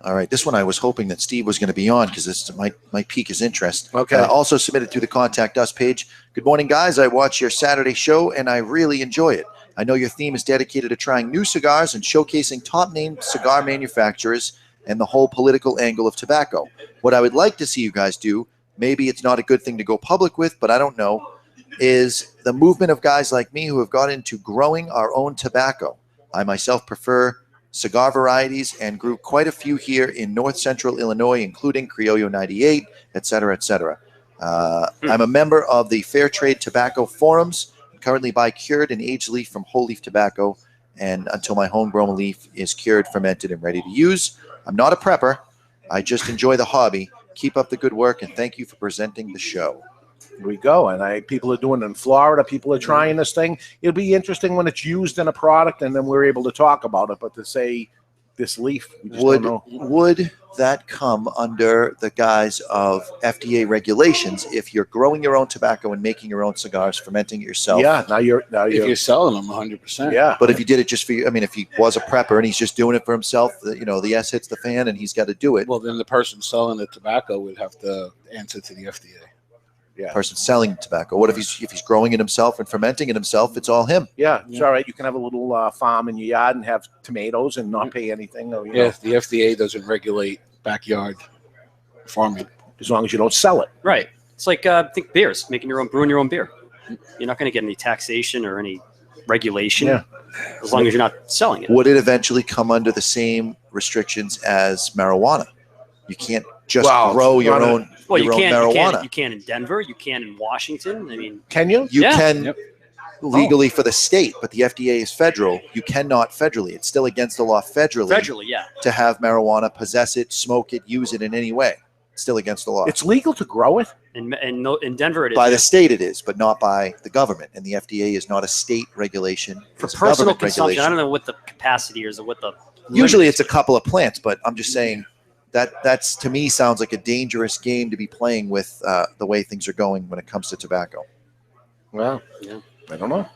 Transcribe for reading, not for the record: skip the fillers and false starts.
All right, this one I was hoping that Steve was going to be on because this might pique his interest. Okay. Also submitted through the Contact Us page. Good morning, guys. I watch your Saturday show, and I really enjoy it. I know your theme is dedicated to trying new cigars and showcasing top-name cigar manufacturers and the whole political angle of tobacco. What I would like to see you guys do, maybe it's not a good thing to go public with, but I don't know, is the movement of guys like me who have got into growing our own tobacco. I myself prefer cigar varieties and grew quite a few here in north central Illinois, including Criollo 98, et cetera, et cetera. I'm a member of the Fair Trade Tobacco Forums, currently buy cured and aged leaf from whole leaf tobacco, and until my homegrown leaf is cured, fermented, and ready to use. I'm not a prepper. I just enjoy the hobby. Keep up the good work, and thank you for presenting the show. Here we go. And people are doing it in Florida. People are trying this thing. It'll be interesting when it's used in a product, and then we're able to talk about it. But to say this leaf, we just don't know. Would that come under the guise of FDA regulations if you're growing your own tobacco and making your own cigars, fermenting it yourself? Yeah. Now you're if you're selling them 100%. Yeah. But if you did it just for you, I mean, if he was a prepper and he's just doing it for himself, the S hits the fan and he's got to do it. Well, then the person selling the tobacco would have to answer to the FDA. Yeah. Person selling tobacco. What if he's growing it himself and fermenting it himself? It's all him. Yeah, it's all right. You can have a little farm in your yard and have tomatoes and not pay anything. Or, Yeah, the FDA doesn't regulate backyard farming as long as you don't sell it. Right. It's like I think beers, brewing your own beer. You're not going to get any taxation or any regulation as long as you're not selling it. Would it eventually come under the same restrictions as marijuana? You can't just grow your own. Well, you can marijuana. You can in Denver. You can in Washington. I mean, can you? You can legally for the state, but the FDA is federal. You cannot federally. It's still against the law federally. Federally, yeah. To have marijuana, possess it, smoke it, use it in any way. It's still against the law. It's legal to grow it? In Denver, it is. By the state it is, but not by the government. And the FDA is not a state regulation. For personal consumption, I don't know what the capacity is or what the... Usually it's a couple of plants, but I'm just saying... That's to me sounds like a dangerous game to be playing with the way things are going when it comes to tobacco. Well, I don't know.